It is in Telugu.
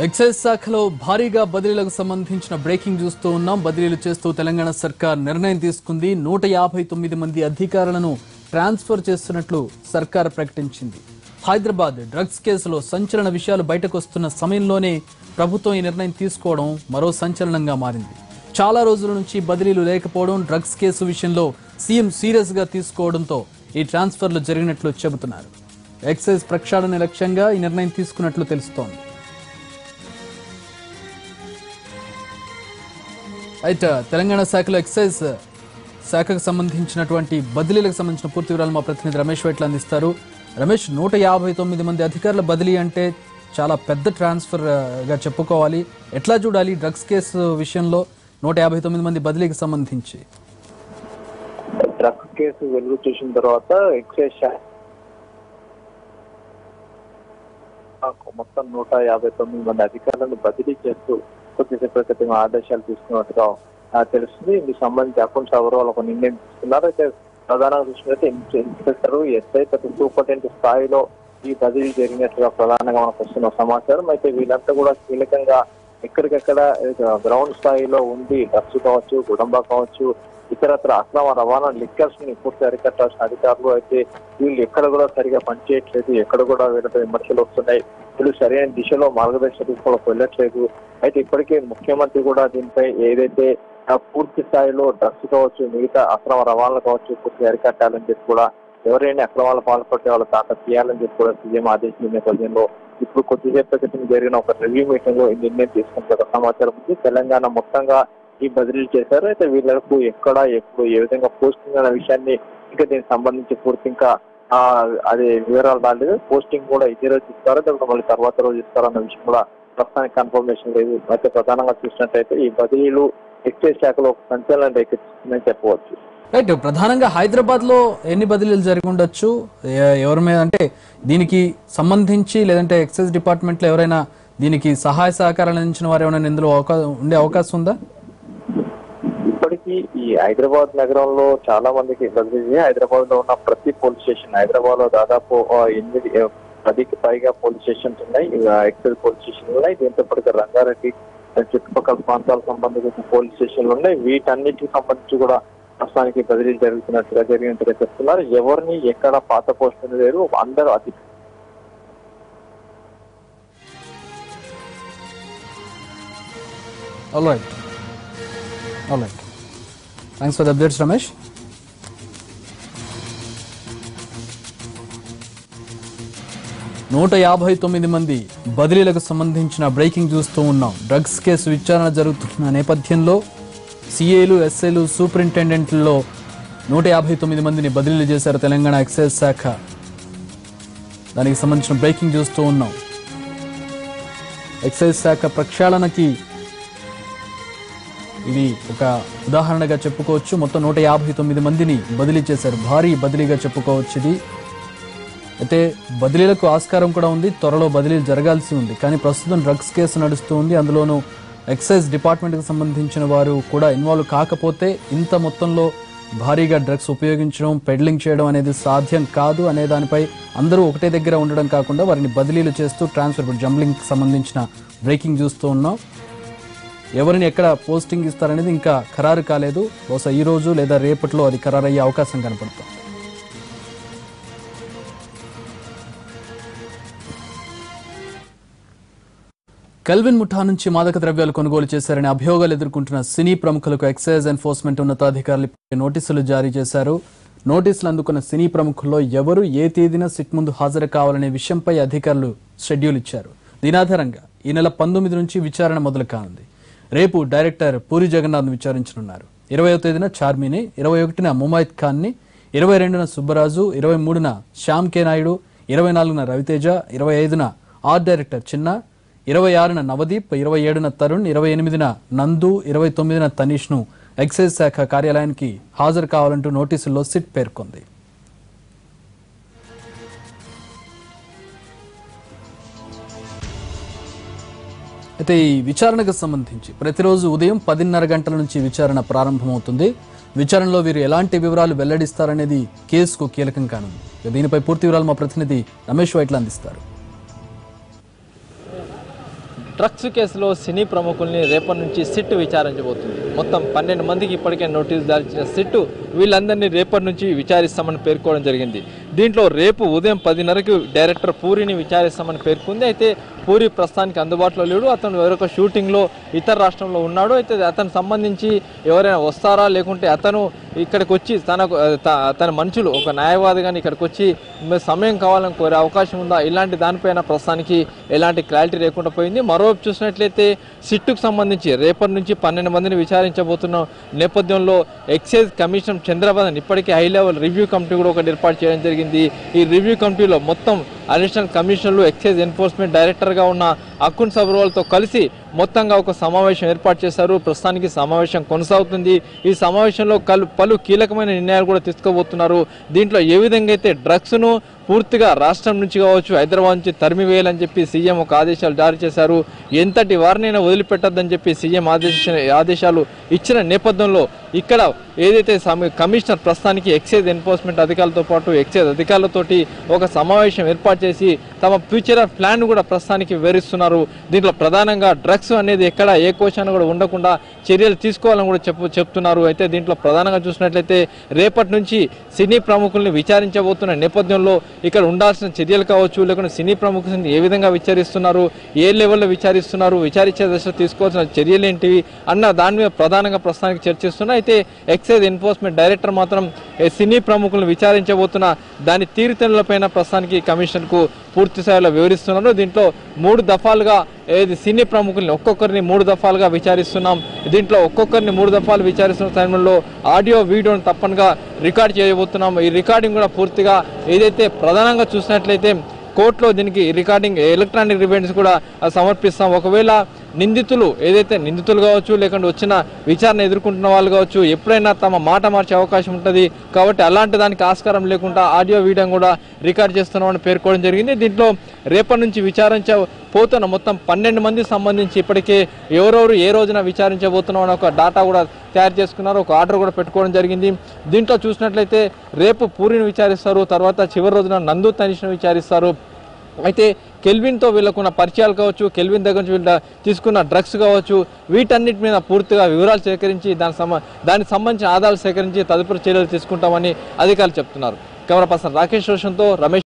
ఎక్సైజ్ శాఖలో భారీగా బదిలీలకు సంబంధించిన బ్రేకింగ్ చూస్తూ ఉన్నాం. బదిలీలు చేస్తూ తెలంగాణ సర్కార్ నిర్ణయం తీసుకుంది. 159 మంది అధికారులను ట్రాన్స్ఫర్ చేస్తున్నట్లు సర్కార్ ప్రకటించింది. హైదరాబాద్ డ్రగ్స్ కేసులో సంచలన విషయాలు బయటకు వస్తున్న సమయంలోనే ప్రభుత్వం ఈ నిర్ణయం తీసుకోవడం మరో సంచలనంగా మారింది. చాలా రోజుల నుంచి బదిలీలు లేకపోవడం, డ్రగ్స్ కేసు విషయంలో సీఎం సీరియస్ గా తీసుకోవడంతో ఈ ట్రాన్స్ఫర్లు జరిగినట్లు చెబుతున్నారు. ఎక్సైజ్ ప్రక్షాళన లక్ష్యంగా ఈ నిర్ణయం తీసుకున్నట్లు తెలుస్తోంది. అయితే తెలంగాణ శాఖలో ఎక్సైజ్ శాఖకు సంబంధించినటువంటి బదిలీలకు సంబంధించిన పూర్తి వివరాలు మా ప్రతినిధి రమేష్ వైట్ల అందిస్తారు. రమేష్, 159 మంది అధికారుల బదిలీ అంటే చాలా పెద్ద ట్రాన్స్ఫర్ గా చెప్పుకోవాలి. ఎట్లా చూడాలి డ్రగ్స్ కేసు విషయంలో 159 మంది బదిలీకి సంబంధించి? డ్రగ్స్ కేసు వెలుగు చూసిన తర్వాత ఎక్సైజ్ శాఖ మొత్తం 159 మంది అధికారులను బదిలీ చేస్తూ కొద్దిసేపు క్రితం ఆదేశాలు తీసుకున్నట్టుగా తెలుస్తుంది. ఇందుకు సంబంధించి అకౌంట్స్ ఎవరో ఒక నిర్ణయం తీసుకున్నారు. అయితే ప్రధానంగా చూసినట్లయితే ఇన్స్పెక్టర్, ఎస్ఐ, సూపరింటెండెంట్ స్థాయిలో ఈ బదిలీ జరిగినట్లుగా ప్రధానంగా మనకు వస్తున్న సమాచారం. అయితే వీళ్ళంతా కూడా కీలకంగా ఎక్కడికెక్కడ గ్రౌండ్ స్థాయిలో ఉండి డ్రగ్స్ కావచ్చు, గుడంబా కావచ్చు, ఇతరత్ర అక్రమ రవాణా లిక్కర్స్ ని పూర్తి అరికట్టాల్సిన అధికారులు అయితే వీళ్ళు ఎక్కడ కూడా సరిగా పనిచేయట్లేదు, ఎక్కడ కూడా వీళ్ళతో విమర్శలు వస్తున్నాయి, వీళ్ళు సరైన దిశలో మార్గదర్శకత్వంలో వెళ్ళట్లేదు. అయితే ఇప్పటికే ముఖ్యమంత్రి కూడా దీనిపై ఏదైతే పూర్తి స్థాయిలో డ్రగ్స్ కావచ్చు, మిగతా అక్రమ రవాణాలు కావచ్చు పూర్తి అరికట్టాలని చెప్పి కూడా ఎవరైనా అక్రమాలు పాల్పడితే వాళ్ళ తాట తీయాలని చెప్పి కూడా సీఎం ఆదేశించిన నేపథ్యంలో ఇప్పుడు కొద్దిసేపు క్రితం జరిగిన ఒక రివ్యూ మీటింగ్ లో ఈ నిర్ణయం తీసుకున్న సమాచారం ఉంది. తెలంగాణ మొత్తంగా ఈ బదిలీలు చేశారు. అయితే వీళ్ళకు ఎక్కడ, ఎప్పుడు, ఏ విధంగా పోస్టింగ్ అనే విషయాన్ని ఇంకా దీనికి సంబంధించి పూర్తి ఇంకా అదే వివరాలు రాలేదు. పోస్టింగ్ కూడా ఇదే రోజు ఇస్తారో లేకపోతే మళ్ళీ తర్వాత రోజు ఇస్తారో అన్న విషయం కూడా ప్రస్తుతానికి కన్ఫర్మేషన్ లేదు. అయితే ప్రధానంగా చూసినట్టయితే ఈ బదిలీలు ఎక్సైజ్ శాఖలో ఒక సంచలనం రేకెత్తిస్తుందని చెప్పవచ్చు. రైట్, ప్రధానంగా హైదరాబాద్ లో ఎన్ని బదిలీలు జరిగి ఉండొచ్చు? ఎవరి మీద అంటే దీనికి సంబంధించి, లేదంటే ఎక్సైజ్ డిపార్ట్మెంట్ లో ఎవరైనా దీనికి సహాయ సహకారాలు అందించిన వారు ఏమైనా ఇందులో ఉండే అవకాశం ఉందా? ఇప్పటికీ ఈ హైదరాబాద్ నగరంలో చాలా మందికి బదిలీ. హైదరాబాద్ లో ఉన్న ప్రతి పోలీస్ స్టేషన్, హైదరాబాద్ లో దాదాపు 10కి పైగా పోలీస్ స్టేషన్స్ ఉన్నాయి, ఎక్సైజ్ పోలీస్ స్టేషన్లు ఉన్నాయి. దీంతో పాటు రంగారెడ్డి చుట్టుపక్కల ప్రాంతాలకు సంబంధించిన పోలీస్ స్టేషన్లు ఉన్నాయి. వీటన్నిటికి సంబంధించి కూడా ప్రస్తుతానికి బదిలీలు జరిగినట్టుగా చెప్తున్నారు. ఎవరిని ఎక్కడ పాత పోస్టులు లేరు, అందరూ అతి thanks for the updates Ramesh. నూట 159 మంది బదిలీలకు సంబంధించిన బ్రేకింగ్ చూస్తూ ఉన్నాం. డ్రగ్స్ కేసు విచారణ జరుగుతున్న నేపథ్యంలో సిఏలు, ఎస్ఐలు, సూపరింటెండెంట్లలో 159 మందిని బదిలీలు చేశారు తెలంగాణ ఎక్సైజ్ శాఖ. దానికి సంబంధించిన బ్రేకింగ్ చూస్తూ ఉన్నాం. ఎక్సైజ్ శాఖ ప్రక్షాళనకి ఇది ఒక ఉదాహరణగా చెప్పుకోవచ్చు. మొత్తం 159 మందిని బదిలీ చేశారు. భారీ బదిలీగా చెప్పుకోవచ్చు ఇది. అయితే బదిలీలకు ఆస్కారం కూడా ఉంది, త్వరలో బదిలీలు జరగాల్సి ఉంది. కానీ ప్రస్తుతం డ్రగ్స్ కేసు నడుస్తూ ఉంది. అందులోనూ ఎక్సైజ్ డిపార్ట్మెంట్కి సంబంధించిన వారు కూడా ఇన్వాల్వ్ కాకపోతే ఇంత మొత్తంలో భారీగా డ్రగ్స్ ఉపయోగించడం, పెడ్లింగ్ చేయడం అనేది సాధ్యం కాదు అనే దానిపై అందరూ ఒకటే దగ్గర ఉండడం కాకుండా వారిని బదిలీలు చేస్తూ ట్రాన్స్ఫర్, జంబ్లింగ్కి సంబంధించిన బ్రేకింగ్ చూస్తూ ఉన్నాం. ఎవరిని ఎక్కడ పోస్టింగ్ ఇస్తారనేది ఇంకా ఖరారు కాలేదు. బహుశా ఈ రోజు లేదా రేపట్లో అది ఖరారయ్యే అవకాశం కనపడుతుంది. కెల్విన్ ముఠా నుంచి మాదక ద్రవ్యాలు కొనుగోలు చేశారని అభియోగాలు ఎదుర్కొంటున్న సినీ ప్రముఖులకు ఎక్సైజ్ ఎన్ఫోర్స్మెంట్ ఉన్నతాధికారులు నోటీసులు జారీ చేశారు. నోటీసులు అందుకున్న సినీ ప్రముఖుల్లో ఎవరు ఏ తేదీన సిట్ ముందు హాజరు కావాలనే విషయంపై అధికారులు షెడ్యూల్ ఇచ్చారు. దీని ఆధారంగా ఈ నెల 19 నుంచి విచారణ మొదలు కానుంది. రేపు డైరెక్టర్ పూరి జగన్నాథ్ను విచారించనున్నారు. 20వ తేదీన చార్మిని, 21న ముమైత్ ఖాన్ని, 22న సుబ్బరాజు, 23న శ్యామ్ కే నాయుడు, 24న రవితేజ, 25న ఆర్ట్ డైరెక్టర్ చిన్న, 26న నవదీప్, 27న తరుణ్, 28న నందు, 29న తనీష్ను ఎక్సైజ్ శాఖ కార్యాలయానికి హాజరు కావాలంటూ నోటీసుల్లో సిట్ పేర్కొంది. అయితే ఈ విచారణకు సంబంధించి ప్రతిరోజు ఉదయం 10:30 గంటల నుంచి విచారణ ప్రారంభమవుతుంది. విచారణలో వీరు ఎలాంటి వివరాలు వెల్లడిస్తారనేది కేసుకు కీలకం కానుంది. దీనిపై పూర్తి వివరాలు మా ప్రతినిధి రమేష్ వైట్ల అందిస్తారు. డ్రగ్స్ కేసులో సినీ ప్రముఖుల్ని రేపటి నుంచి సిట్ విచారించబోతుంది. మొత్తం 12 మందికి ఇప్పటికే నోటీసు జారీ చేసిన సిట్ వీళ్ళందరినీ రేపటి నుంచి విచారిస్తామని పేర్కోవడం జరిగింది. దీంట్లో రేపు ఉదయం 10:30కి డైరెక్టర్ పూరిని విచారిస్తామని పేర్కొంది. అయితే పూరి ప్రస్తుతానికి అందుబాటులో లేడు. అతను వేరొక షూటింగ్లో ఇతర రాష్ట్రంలో ఉన్నాడు. అయితే అతను సంబంధించి ఎవరైనా వస్తారా లేకుంటే అతను ఇక్కడికి వచ్చి తన మనుషులు ఒక న్యాయవాది కానీ ఇక్కడికి వచ్చి సమయం కావాలని కోరే అవకాశం ఉందా, ఇలాంటి దానిపైన ప్రస్తుతానికి ఎలాంటి క్లారిటీ లేకుండా పోయింది. మరోవైపు చూసినట్లయితే సిట్టుకు సంబంధించి రేపటి నుంచి 12 మందిని విచారించబోతున్న నేపథ్యంలో ఎక్సైజ్ కమిషనర్ చంద్రబాబు ఇప్పటికే హై లెవెల్ రివ్యూ కమిటీ కూడా ఒకటి ఏర్పాటు చేయడం జరిగింది. ఈ రివ్యూ కమిటీలో మొత్తం అడిషనల్ కమిషనర్లు, ఎక్సైజ్ ఎన్ఫోర్స్మెంట్ డైరెక్టర్గా ఉన్న అకున్ సబర్వాల్తో కలిసి మొత్తంగా ఒక సమావేశం ఏర్పాటు చేశారు. ప్రస్తుతానికి సమావేశం కొనసాగుతుంది. ఈ సమావేశంలో పలు కీలకమైన నిర్ణయాలు కూడా తీసుకోబోతున్నారు. దీంట్లో ఏ విధంగా అయితే డ్రగ్స్ను పూర్తిగా రాష్ట్రం నుంచి కావచ్చు, హైదరాబాద్ నుంచి తరిమివేయాలని చెప్పి సీఎం ఒక ఆదేశాలు జారీ చేశారు. ఎంతటి వారినైనా వదిలిపెట్టద్దని చెప్పి సీఎం ఆదేశాలు ఇచ్చిన నేపథ్యంలో ఇక్కడ ఏదైతే కమిషనర్ ప్రస్తుతానికి ఎక్సైజ్ ఎన్ఫోర్స్మెంట్ అధికారులతో పాటు ఎక్సైజ్ అధికారులతోటి ఒక సమావేశం ఏర్పాటు చేసి తమ ఫ్యూచర్ ప్లాన్ కూడా ప్రస్తుతానికి వివరిస్తున్నారు. దీంట్లో ప్రధానంగా డ్రగ్స్ అనేది ఎక్కడ ఏ కోశాన్ని కూడా ఉండకుండా చర్యలు తీసుకోవాలని కూడా చెప్తున్నారు. అయితే దీంట్లో ప్రధానంగా చూసినట్లయితే రేపటి నుంచి సినీ ప్రముఖుల్ని విచారించబోతున్న నేపథ్యంలో ఇక్కడ ఉండాల్సిన చర్యలు కావచ్చు, లేకుంటే సినీ ప్రముఖుల్ని ఏ విధంగా విచారిస్తున్నారు, ఏ లెవెల్లో విచారిస్తున్నారు, విచారించే దశలో తీసుకోవాల్సిన చర్యలు ఏంటివి అన్న దాని మీద ప్రధానంగా ప్రస్తుతానికి చర్చిస్తున్నారు. అయితే ఎక్సైజ్ ఎన్ఫోర్స్మెంట్ డైరెక్టర్ మాత్రం సినీ ప్రముఖులను విచారించబోతున్న దాని తీరుతెన్నులపైన ప్రస్తుతానికి కమిషనర్కు పూర్తి స్థాయిలో వివరిస్తున్నారు. దీంట్లో 3 దఫాలుగా సినీ ప్రముఖుల్ని ఒక్కొక్కరిని 3 దఫాలుగా విచారిస్తున్నాం. దీంట్లో ఒక్కొక్కరిని 3 దఫాలు విచారిస్తున్న సమయంలో ఆడియో వీడియోను తప్పనిగా రికార్డ్ చేయబోతున్నాం. ఈ రికార్డింగ్ కూడా పూర్తిగా ఏదైతే ప్రధానంగా చూసినట్లయితే కోర్టులో దీనికి రికార్డింగ్ ఎలక్ట్రానిక్ ఎవిడెన్స్ కూడా సమర్పిస్తాం. ఒకవేళ నిందితులు కావచ్చు, లేకుంటే వచ్చిన విచారణ ఎదుర్కొంటున్న వాళ్ళు కావచ్చు, ఎప్పుడైనా తమ మాట మార్చే అవకాశం ఉంటుంది. కాబట్టి అలాంటి దానికి ఆస్కారం లేకుండా ఆడియో వీడియో కూడా రికార్డ్ చేస్తున్నామని పేర్కోవడం జరిగింది. దీంట్లో రేపటి నుంచి విచారించబోతున్న మొత్తం 12 మందికి సంబంధించి ఇప్పటికే ఎవరెవరు ఏ రోజున విచారించబోతున్నాం అని ఒక డాటా కూడా తయారు చేసుకున్నారు. ఒక ఆర్డర్ కూడా పెట్టుకోవడం జరిగింది. దీంట్లో చూసినట్లయితే రేపు పూరిని విచారిస్తారు, తర్వాత చివరి రోజున నందు తనీష్ను విచారిస్తారు. అయితే కెల్విన్తో వీళ్ళకున్న పరిచయాలు కావచ్చు, కెల్విన్ దగ్గర నుంచి వీళ్ళ తీసుకున్న డ్రగ్స్ కావచ్చు, వీటన్నిటి మీద పూర్తిగా వివరాలు సేకరించి దానికి సంబంధించిన ఆధారాలు సేకరించి తదుపరి చర్యలు తీసుకుంటామని అధికారులు చెప్తున్నారు. కెమెరా పర్సన్ రాకేష్ రోషన్తో రమేష్.